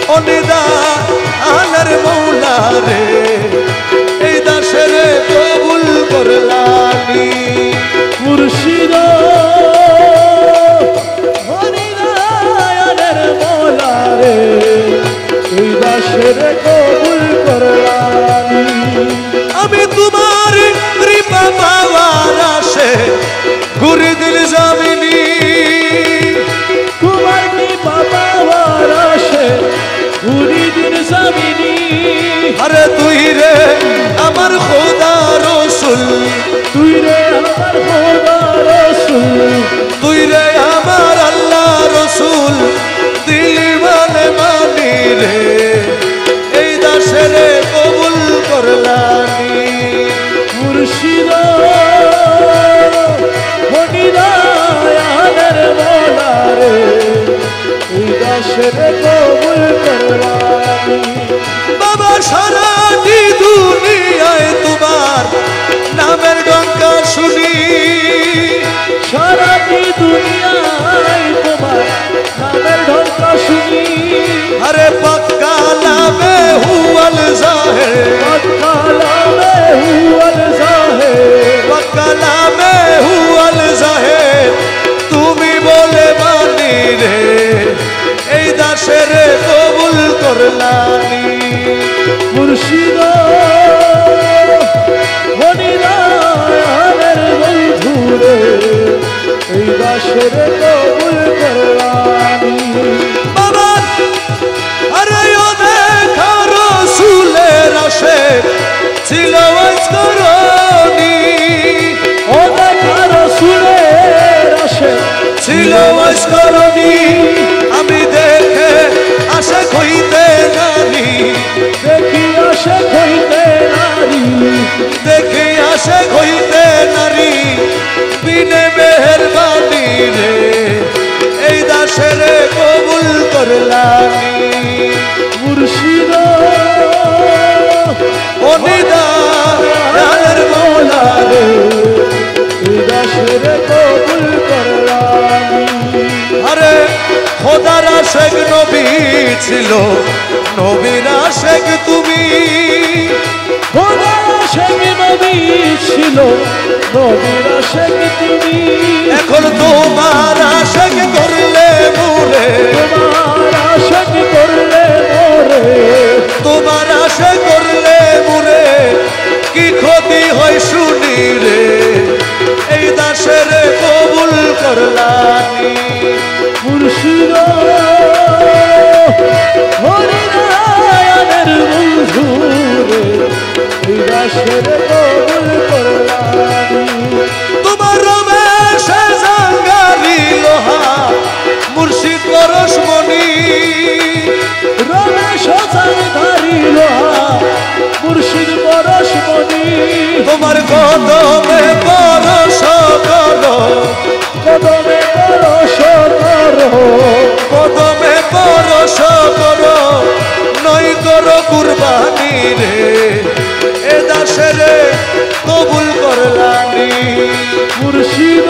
অনিদা আনার মৌলা রে এই দাসের কবুল করলানি মুর্শিদ হরিনায়নের মৌলা রে এই দাসের কবুল করলানি আমি তোমার কৃপা পাওয়ার আশে ঘুরে দিল জামিনী তোমার কৃপা পাওয়ার আশে ঘুরে দিল জামিনী আরে তুই রে আমার খোদা রসুল তুই রে আমার খোদা রসুল তুই রে আমার আল্লাহ রসুল দিল মানে মানি রে এই দাসের কবুল করলানি মুর্শিদ হরিনায়নের মৌলা রে এই দাসের কবুল করলানি বাবা সারাটি দুনিয়ায় তোমার নামের ডঙ্কা শুনি সারাটি দুনিয়ায় তোমার নামের ঢঙ্কা শুনি আরে পক্কা নামে হুয়াল জাহে কালামে হুয়াল জাহে পক্কা নামে হুয়াল জাহে তুমি বলে মানি রে এই দাসের কবুল করলানি মুর্শিদ হরিনায়নের বন্ধু রে এই দাসের কবুল করলানি বাবা আরে ও দেখা রসুলের আসে ছিল করনি ও দেখা রসুলের আসে ছিল করনি আমি দেখে আশা হইতে নারী দেখি আসে হইতে নারী দেখে আশা হইতে নারী বিনে মেহেরবানি রে এই দাসের কবুল করলানি মুর্শিদ অনিদানের মৌলা রে এই দাসের কবুল করলানি আরে খোদার আশেক নবী ছিল নবীর আশেক তুমি খোদার আশেক নবী ছিল নবীর আশেক তুমি এখন তোমার আশেক করলে মোরে তোমার আশেক করলে মোরে তোমার আশা করলে মোরে কি ক্ষতি হয় শুনি রে এই দাসের কবুল করলানি মুর্শিদ হরিনায়নের বন্ধু রে এই দাসের কবুল করলানি তোমার রমেশে জাঙ্গারি লোহা মুর্শিদ পরশমণি রমেশ জাঙ্গারি লোহা মুর্শিদ পরশমণি তোমার কদমে পরশ করো কদমে পরশ করো কদমে পরশ করো নই করো কুরবানি রে এ দাসের কবুল করলানি মুর্শিদ